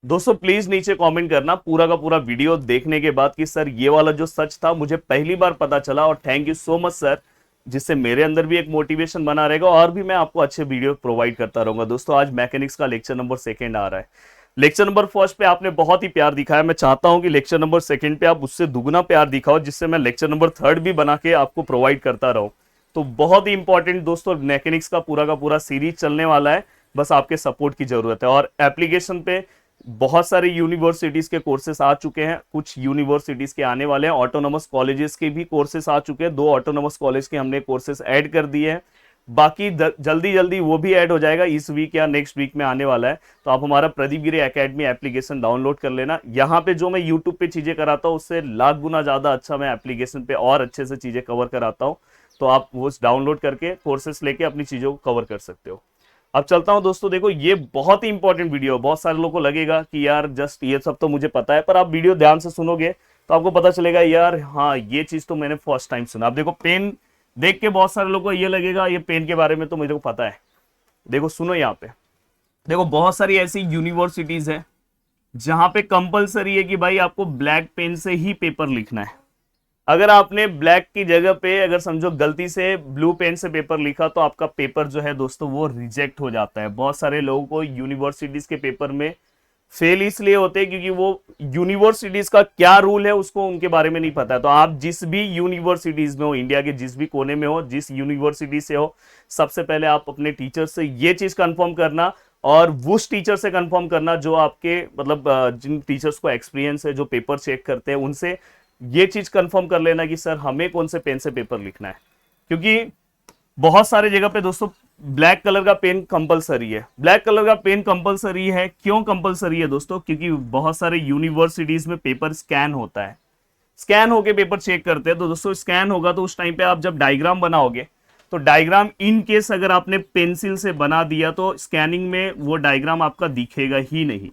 दोस्तों प्लीज नीचे कमेंट करना पूरा का पूरा वीडियो देखने के बाद कि सर ये वाला जो सच था मुझे पहली बार पता चला, और thank you so much sir, जिससे मेरे अंदर भी एक मोटिवेशन बना रहेगा और भी मैं आपको अच्छे वीडियो प्रोवाइड करता रहूंगा। दोस्तों आज मैकेनिक्स का लेक्चर नंबर 2 आ रहा है। लेक्चर नंबर 1 पे आपने बहुत ही प्यार दिखाया, मैं चाहता हूं कि लेक्चर नंबर 2 पे आप उससे दुगना प्यार दिखाओ, जिससे मैं लेक्चर नंबर 3 भी बना के आपको प्रोवाइड करता रहूं। तो बहुत ही इंपॉर्टेंट दोस्तों मैकेनिक्स का पूरा सीरीज चलने वाला है, बस आपके सपोर्ट की जरूरत है। और एप्लीकेशन पे बहुत सारी यूनिवर्सिटीज के कोर्सेस आ चुके हैं, कुछ यूनिवर्सिटीज के आने वाले हैं, ऑटोनोमस कॉलेजेस के भी कोर्सेस आ चुके हैं, 2 ऑटोनोमस कॉलेज के हमने कोर्सेस ऐड कर दिए हैं, बाकी जल्दी जल्दी वो भी ऐड हो जाएगा, इस वीक या नेक्स्ट वीक में आने वाला है। तो आप हमारा प्रदीप गिरी एकेडमी एप्लीकेशन डाउनलोड कर लेना। यहाँ पे जो मैं यूट्यूब पे चीजें कराता हूँ उससे लाख गुना ज्यादा अच्छा मैं एप्लीकेशन पे और अच्छे से चीजें कवर कराता हूँ, तो आप वो डाउनलोड करके कोर्सेस लेके अपनी चीजों को कवर कर सकते हो। अब चलता हूं दोस्तों, देखो ये बहुत ही इंपॉर्टेंट वीडियो है। बहुत सारे लोगों को लगेगा कि यार जस्ट ये सब तो मुझे पता है, पर आप वीडियो ध्यान से सुनोगे तो आपको पता चलेगा यार हाँ ये चीज तो मैंने फर्स्ट टाइम सुना। अब देखो पेन देख के बहुत सारे लोगों को ये लगेगा ये पेन के बारे में तो मुझे को पता है। देखो सुनो, यहाँ पे देखो बहुत सारी ऐसी यूनिवर्सिटीज है जहां पे कंपलसरी है कि भाई आपको ब्लैक पेन से ही पेपर लिखना है। अगर आपने ब्लैक की जगह पे अगर समझो गलती से ब्लू पेन से पेपर लिखा तो आपका पेपर जो है दोस्तों वो रिजेक्ट हो जाता है। बहुत सारे लोगों को यूनिवर्सिटीज के पेपर में फेल इसलिए होते हैं क्योंकि वो यूनिवर्सिटीज का क्या रूल है उसको उनके बारे में नहीं पता है। तो आप जिस भी यूनिवर्सिटीज में हो, इंडिया के जिस भी कोने में हो, जिस यूनिवर्सिटी से हो, सबसे पहले आप अपने टीचर से ये चीज कंफर्म करना, और उस टीचर से कंफर्म करना जो आपके मतलब जिन टीचर्स को एक्सपीरियंस है, जो पेपर चेक करते हैं, उनसे ये चीज कंफर्म कर लेना कि सर हमें कौन से पेन से पेपर लिखना है। क्योंकि बहुत सारे जगह पे दोस्तों ब्लैक कलर का पेन कंपलसरी है। ब्लैक कलर का पेन कंपलसरी है, क्यों कंपलसरी है दोस्तों? क्योंकि बहुत सारे यूनिवर्सिटीज में पेपर स्कैन होता है, स्कैन होके पेपर चेक करते हैं। तो दोस्तों स्कैन होगा तो उस टाइम पे आप जब डायग्राम बनाओगे तो डायग्राम इन केस अगर आपने पेंसिल से बना दिया तो स्कैनिंग में वो डायग्राम आपका दिखेगा ही नहीं,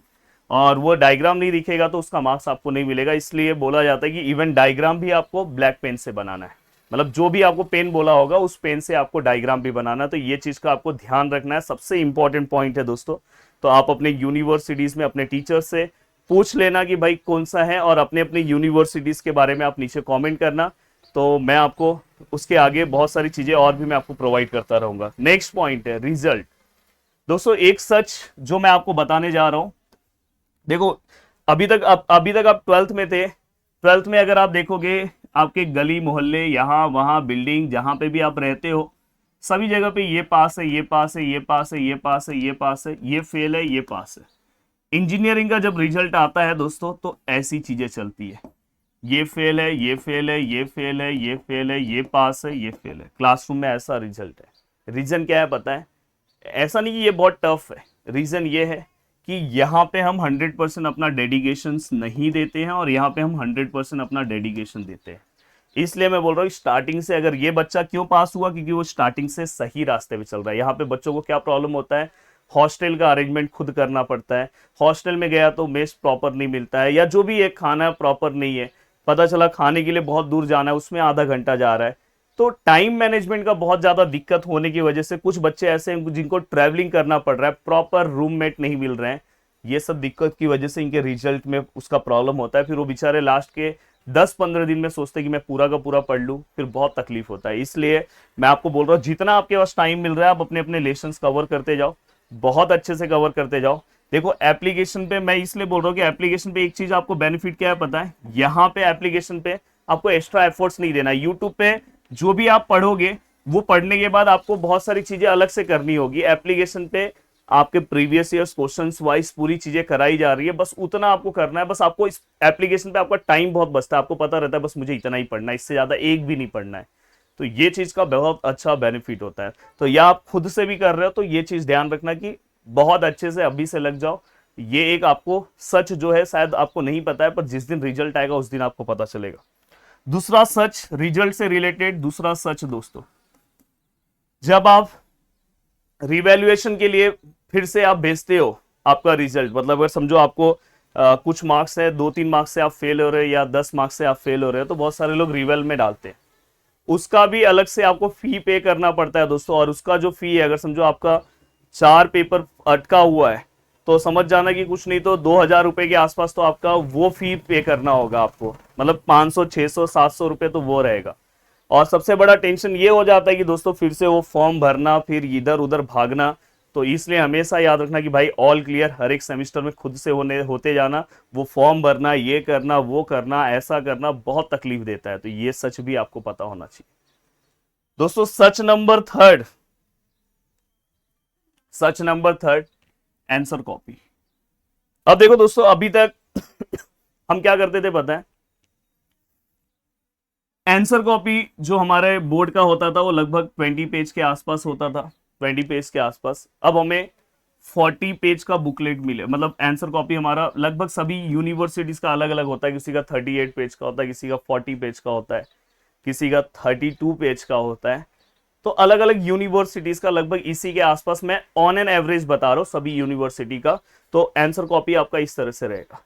और वो डायग्राम नहीं दिखेगा तो उसका मार्क्स आपको नहीं मिलेगा। इसलिए बोला जाता है कि इवन डायग्राम भी आपको ब्लैक पेन से बनाना है, मतलब जो भी आपको पेन बोला होगा उस पेन से आपको डायग्राम भी बनाना। तो ये चीज का आपको ध्यान रखना है, सबसे इंपॉर्टेंट पॉइंट है दोस्तों। तो आप अपने यूनिवर्सिटीज में अपने टीचर से पूछ लेना कि भाई कौन सा है, और अपने अपने यूनिवर्सिटीज के बारे में आप नीचे कमेंट करना, तो मैं आपको उसके आगे बहुत सारी चीजें और भी मैं आपको प्रोवाइड करता रहूंगा। नेक्स्ट पॉइंट है रिजल्ट। दोस्तों एक सच जो मैं आपको बताने जा रहा हूं, देखो अभी तक आप 12th में थे। 12th में अगर आप देखोगे आपके गली मोहल्ले यहाँ वहां बिल्डिंग जहां पे भी आप रहते हो, सभी जगह पे ये पास है, ये पास है, ये पास है, ये पास है, ये पास है, ये फेल है, ये पास है। इंजीनियरिंग का जब रिजल्ट आता है दोस्तों तो ऐसी चीजें चलती है, ये फेल है, ये फेल है, ये फेल है, ये फेल है, ये पास है, ये फेल है। क्लासरूम में ऐसा रिजल्ट है। रीजन क्या है पता है? ऐसा नहीं कि ये बहुत टफ है, रीजन ये है कि यहाँ पे हम 100% अपना डेडिकेशन नहीं देते हैं, और यहाँ पे हम 100% अपना डेडिकेशन देते हैं। इसलिए मैं बोल रहा हूँ स्टार्टिंग से अगर ये बच्चा क्यों पास हुआ, क्योंकि वो स्टार्टिंग से सही रास्ते पे चल रहा है। यहाँ पे बच्चों को क्या प्रॉब्लम होता है, हॉस्टल का अरेंजमेंट खुद करना पड़ता है। हॉस्टल में गया तो मेस प्रॉपर नहीं मिलता है, या जो भी एक खाना प्रॉपर नहीं है, पता चला खाने के लिए बहुत दूर जाना है, उसमें आधा घंटा जा रहा है। तो टाइम मैनेजमेंट का बहुत ज्यादा दिक्कत होने की वजह से कुछ बच्चे ऐसे हैं जिनको ट्रैवलिंग करना पड़ रहा है, प्रॉपर रूममेट नहीं मिल रहे हैं। ये सब दिक्कत की वजह से इनके रिजल्ट में उसका प्रॉब्लम होता है। फिर वो बेचारे लास्ट के 10-15 दिन में सोचते हैं कि मैं पूरा का पूरा पढ़ लूं, फिर बहुत तकलीफ होता है। इसलिए मैं आपको बोल रहा हूँ जितना आपके पास टाइम मिल रहा है आप अपने अपने लेसन्स कवर करते जाओ, बहुत अच्छे से कवर करते जाओ। देखो एप्लीकेशन पे मैं इसलिए बोल रहा हूँ कि एप्लीकेशन पे एक चीज आपको बेनिफिट क्या है पता है, यहाँ पे एप्लीकेशन पे आपको एक्स्ट्रा एफर्ट्स नहीं देना। यूट्यूब पे जो भी आप पढ़ोगे वो पढ़ने के बाद आपको बहुत सारी चीजें अलग से करनी होगी। एप्लीकेशन पे आपके प्रीवियस ईयर्स क्वेश्चंस वाइज पूरी चीजें कराई जा रही है, बस उतना आपको करना है। बस आपको इस एप्लीकेशन पे आपका टाइम बहुत बचता है, आपको पता रहता है बस मुझे इतना ही पढ़ना है, इससे ज्यादा एक भी नहीं पढ़ना है। तो ये चीज का बहुत अच्छा बेनिफिट होता है। तो या आप खुद से भी कर रहे हो तो ये चीज ध्यान रखना कि बहुत अच्छे से अभी से लग जाओ। ये एक आपको सच जो है शायद आपको नहीं पता है, पर जिस दिन रिजल्ट आएगा उस दिन आपको पता चलेगा। दूसरा सच रिजल्ट से रिलेटेड, दूसरा सच दोस्तों, जब आप रिवैल्यूएशन के लिए फिर से आप भेजते हो आपका रिजल्ट, मतलब अगर समझो आपको कुछ मार्क्स है, 2-3 मार्क्स से आप फेल हो रहे हैं या 10 मार्क्स से आप फेल हो रहे हैं, तो बहुत सारे लोग रिवेल में डालते हैं। उसका भी अलग से आपको फी पे करना पड़ता है दोस्तों। और उसका जो फी है, अगर समझो आपका 4 पेपर अटका हुआ है तो समझ जाना कि कुछ नहीं तो 2,000 रुपए के आसपास तो आपका वो फी पे करना होगा आपको, मतलब 500 600 700 रुपए तो वो रहेगा। और सबसे बड़ा टेंशन ये हो जाता है कि दोस्तों फिर से वो फॉर्म भरना, फिर इधर उधर भागना। तो इसलिए हमेशा याद रखना कि भाई ऑल क्लियर हर एक सेमेस्टर में खुद से होते जाना। वो फॉर्म भरना, ये करना, वो करना, ऐसा करना बहुत तकलीफ देता है, तो ये सच भी आपको पता होना चाहिए दोस्तों। सच नंबर थर्ड, आंसर कॉपी। अब देखो दोस्तों, अभी तक हम क्या करते थे पता है, आंसर कॉपी जो हमारे बोर्ड का होता था वो लगभग 20 पेज के आसपास होता था, 20 पेज के आसपास। अब हमें 40 पेज का बुकलेट मिले, मतलब आंसर कॉपी हमारा लगभग सभी यूनिवर्सिटीज का अलग अलग होता है, किसी का 38 पेज का होता है, किसी का 40 पेज का होता है, किसी का 32 पेज का होता है। तो अलग अलग यूनिवर्सिटीज का लगभग इसी के आसपास, मैं ऑन एन एवरेज बता रहा हूं सभी यूनिवर्सिटी का। तो आंसर कॉपी आपका इस तरह से रहेगा।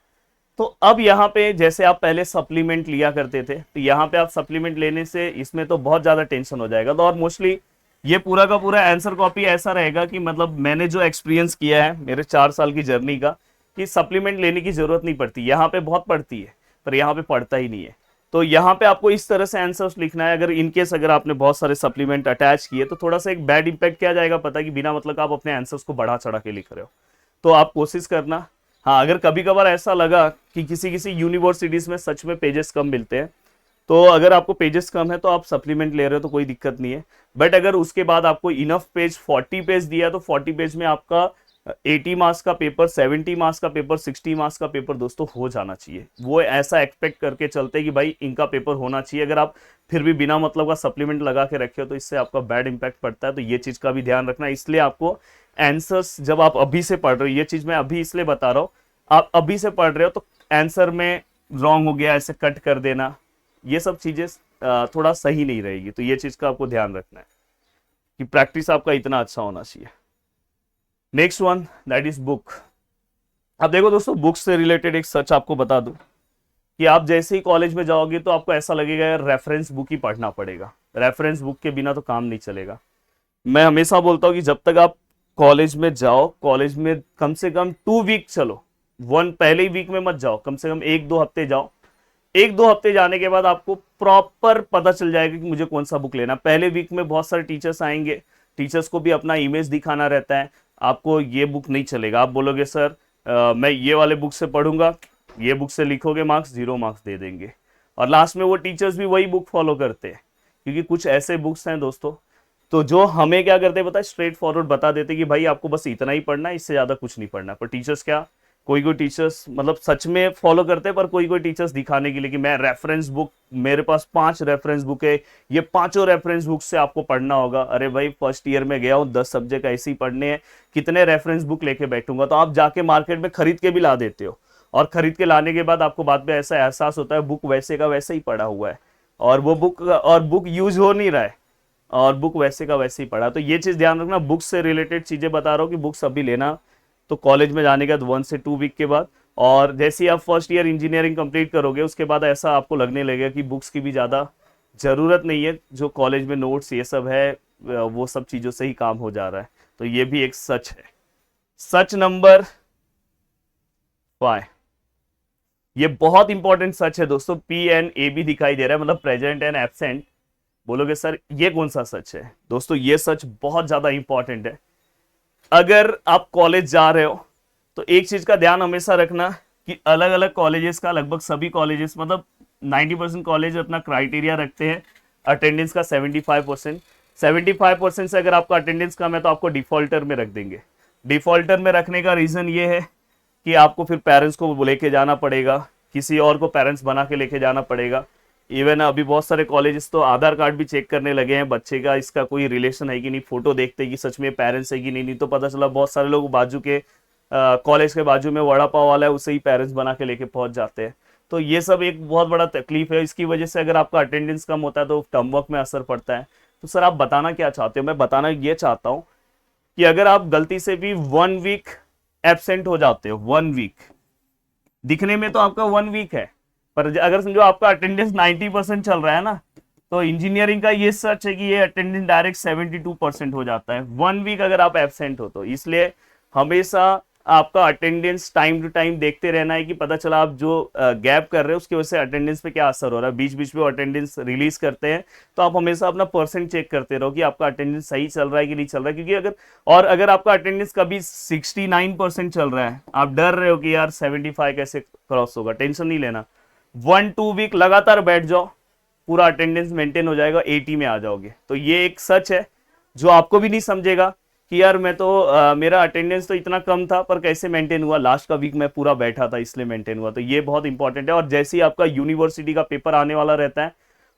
तो अब यहाँ पे जैसे आप पहले सप्लीमेंट लिया करते थे, तो यहाँ पे आप सप्लीमेंट लेने से इसमें तो बहुत ज्यादा टेंशन हो जाएगा। तो और मोस्टली ये पूरा का पूरा आंसर कॉपी ऐसा रहेगा कि मतलब मैंने जो एक्सपीरियंस किया है मेरे 4 साल की जर्नी का, कि सप्लीमेंट लेने की जरूरत नहीं पड़ती। यहाँ पे बहुत पड़ती है पर यहाँ पे पड़ता ही नहीं है। तो यहाँ पे आपको इस तरह से आंसर्स लिखना है। अगर इनकेस अगर आपने बहुत सारे सप्लीमेंट अटैच किए तो थोड़ा सा एक बैड इंपैक्ट क्या जाएगा पता है, कि बिना मतलब आप अपने आंसर्स को बढ़ा चढ़ा के लिख रहे हो। तो आप कोशिश करना, हाँ अगर कभी कभार ऐसा लगा कि किसी किसी यूनिवर्सिटीज में सच में पेजेस कम मिलते हैं, तो अगर आपको पेजेस कम है तो आप सप्लीमेंट ले रहे हो तो कोई दिक्कत नहीं है। बट अगर उसके बाद आपको इनफ पेज 40 पेज दिया तो 40 पेज में आपका 80 मार्क्स का पेपर, 70 मार्क्स का पेपर, 60 मार्क्स का पेपर दोस्तों हो जाना चाहिए। वो ऐसा एक्सपेक्ट करके चलते कि भाई इनका पेपर होना चाहिए। अगर आप फिर भी बिना मतलब का सप्लीमेंट लगा के रखे हो तो इससे आपका बैड इंपैक्ट पड़ता है। तो ये चीज का भी ध्यान रखना। इसलिए आपको आंसर्स जब आप अभी से पढ़ रहे हो, ये चीज मैं अभी इसलिए बता रहा हूँ, आप अभी से पढ़ रहे हो तो आंसर में रॉन्ग हो गया ऐसे कट कर देना, ये सब चीजें थोड़ा सही नहीं रहेगी। तो ये चीज का आपको ध्यान रखना है कि प्रैक्टिस आपका इतना अच्छा होना चाहिए। Next one that is book. अब देखो दोस्तों, बुक से रिलेटेड एक सच आपको बता दूं कि आप जैसे ही कॉलेज में जाओगे तो आपको ऐसा लगेगा यार रेफरेंस बुक ही पढ़ना पड़ेगा, रेफरेंस बुक के बिना तो काम नहीं चलेगा। मैं हमेशा बोलता हूँ कि जब तक आप कॉलेज में जाओ, कॉलेज में कम से कम 2 वीक चलो, पहले ही वीक में मत जाओ, कम से कम 1-2 हफ्ते जाओ। 1-2 हफ्ते जाने के बाद आपको प्रॉपर पता चल जाएगा कि मुझे कौन सा बुक लेना। पहले वीक में बहुत सारे टीचर्स आएंगे, टीचर्स को भी अपना इमेज दिखाना रहता है। आपको ये बुक नहीं चलेगा, आप बोलोगे सर मैं ये वाले बुक से पढ़ूंगा, ये बुक से लिखोगे मार्क्स, 0 मार्क्स दे देंगे। और लास्ट में वो टीचर्स भी वही बुक फॉलो करते हैं, क्योंकि कुछ ऐसे बुक्स हैं दोस्तों तो जो हमें क्या करते हैं पता है, स्ट्रेट फॉरवर्ड बता देते कि भाई आपको बस इतना ही पढ़ना है, इससे ज्यादा कुछ नहीं पढ़ना। पर टीचर्स क्या, कोई कोई टीचर्स मतलब सच में फॉलो करते हैं, पर कोई कोई टीचर्स दिखाने के लिए कि मैं रेफरेंस बुक, मेरे पास 5 रेफरेंस बुक है, ये पांचों रेफरेंस बुक से आपको पढ़ना होगा। अरे भाई फर्स्ट ईयर में गया हूँ, 10 सब्जेक्ट ऐसे ही पढ़ने हैं, कितने रेफरेंस बुक लेके बैठूंगा। तो आप जाके मार्केट में खरीद के भी ला देते हो, और खरीद के लाने के बाद आपको बाद में ऐसा एहसास होता है बुक वैसे का वैसे ही पड़ा हुआ है, और वो बुक यूज हो नहीं रहा है, और बुक वैसे का वैसे ही पड़ा। तो ये चीज ध्यान रखना, बुक से रिलेटेड चीजें बता रहा हूँ कि बुक्स अभी लेना तो कॉलेज में जाने के बाद 1 से 2 वीक के बाद। और जैसे ही आप फर्स्ट ईयर इंजीनियरिंग कंप्लीट करोगे उसके बाद ऐसा आपको लगने लगेगा कि बुक्स की भी ज़्यादा ज़रूरत नहीं है, जो कॉलेज में नोट्स ये सब है वो सब चीज़ों से ही काम हो जा रहा है। तो ये भी एक सच है। सच नंबर 5, ये बहुत इंपॉर्टेंट सच है दोस्तों। PNAB भी दिखाई दे रहा है, मतलब प्रेजेंट एंड एब्सेंट। बोलोगे सर ये कौन सा सच है? दोस्तों ये सच बहुत ज्यादा इंपॉर्टेंट है। अगर आप कॉलेज जा रहे हो तो एक चीज का ध्यान हमेशा रखना कि अलग अलग कॉलेजेस का, लगभग सभी कॉलेजेस मतलब 90% कॉलेज अपना क्राइटेरिया रखते हैं अटेंडेंस का 75%। 75% से अगर आपका अटेंडेंस कम है तो आपको डिफॉल्टर में रख देंगे। डिफॉल्टर में रखने का रीजन ये है कि आपको फिर पेरेंट्स को लेके जाना पड़ेगा, किसी और को पेरेंट्स बना के लेके जाना पड़ेगा। इवन अभी बहुत सारे कॉलेजेस तो आधार कार्ड भी चेक करने लगे हैं बच्चे का, इसका कोई रिलेशन है कि नहीं, फोटो देखते हैं कि सच में पेरेंट्स है कि नहीं। नहीं तो पता चला बहुत सारे लोग बाजू के कॉलेज के बाजू में वड़ा पाव वाला है, उसे ही पेरेंट्स बना के लेके पहुंच जाते हैं। तो ये सब एक बहुत बड़ा तकलीफ है। इसकी वजह से अगर आपका अटेंडेंस कम होता है तो टर्म वर्क में असर पड़ता है। तो सर आप बताना क्या चाहते हो? मैं बताना ये चाहता हूँ कि अगर आप गलती से भी 1 वीक एब्सेंट हो जाते हो, 1 वीक, दिखने में तो आपका 1 वीक है, पर अगर समझो आपका अटेंडेंस 90% चल रहा है ना, तो इंजीनियरिंग का ये सच है कि ये अटेंडेंस डायरेक्ट 72% हो जाता है 1 वीक अगर आप एब्सेंट हो तो। इसलिए हमेशा आपका अटेंडेंस टाइम टू टाइम देखते रहना है कि पता चला आप जो गैप कर रहे हैं उसकी वजह से अटेंडेंस पे क्या असर हो रहा है। बीच बीच में अटेंडेंस रिलीज करते हैं, तो आप हमेशा अपना परसेंट चेक करते रहो कि आपका अटेंडेंस सही चल रहा है कि नहीं चल रहा है। क्योंकि अगर आपका अटेंडेंस कभी 69% चल रहा है, आप डर रहे हो कि यार 75 कैसे क्रॉस होगा, टेंशन नहीं लेना। 1-2 वीक लगातार बैठ जाओ, पूरा अटेंडेंस मेंटेन हो जाएगा, 80 में आ जाओगे। तो ये एक सच है जो आपको भी नहीं समझेगा कि यार मैं तो मेरा अटेंडेंस तो इतना कम था पर कैसे मेंटेन हुआ, लास्ट का वीक मैं पूरा बैठा था इसलिए मेंटेन हुआ। तो ये बहुत इंपॉर्टेंट है। और जैसे ही आपका यूनिवर्सिटी का पेपर आने वाला रहता है,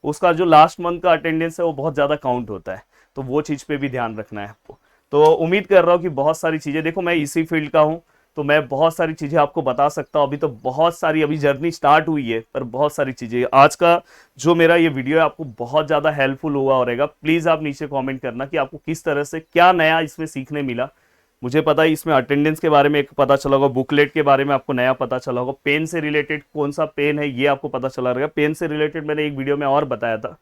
उसका जो लास्ट मंथ का अटेंडेंस है वो बहुत ज़्यादा काउंट होता है, तो वो चीज़ पे भी ध्यान रखना है आपको। तो उम्मीद कर रहा हूँ कि बहुत सारी चीज़ें, देखो मैं इसी फील्ड का हूँ तो मैं बहुत सारी चीज़ें आपको बता सकता हूँ। अभी तो बहुत सारी अभी जर्नी स्टार्ट हुई है, पर बहुत सारी चीज़ें, आज का जो मेरा ये वीडियो है आपको बहुत ज़्यादा हेल्पफुल हुआ और रहेगा। प्लीज़ आप नीचे कमेंट करना कि आपको किस तरह से क्या नया इसमें सीखने मिला। मुझे पता है इसमें अटेंडेंस के बारे में एक पता चला होगा, बुकलेट के बारे में आपको नया पता चला होगा, पेन से रिलेटेड कौन सा पेन है ये आपको पता चला रहेगा। पेन से रिलेटेड मैंने एक वीडियो में और बताया था।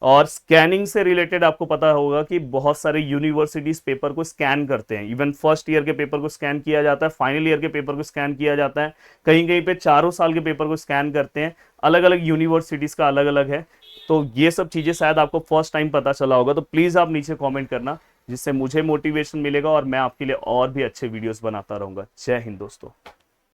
और स्कैनिंग से रिलेटेड आपको पता होगा कि बहुत सारे यूनिवर्सिटीज पेपर को स्कैन करते हैं। इवन फर्स्ट ईयर के पेपर को स्कैन किया जाता है, फाइनल ईयर के पेपर को स्कैन किया जाता है, कहीं कहीं पे चारों साल के पेपर को स्कैन करते हैं। अलग अलग यूनिवर्सिटीज का अलग अलग है। तो ये सब चीज़ें शायद आपको फर्स्ट टाइम पता चला होगा। तो प्लीज़ आप नीचे कॉमेंट करना, जिससे मुझे मोटिवेशन मिलेगा और मैं आपके लिए और भी अच्छे वीडियोस बनाता रहूँगा। जय हिंद दोस्तों।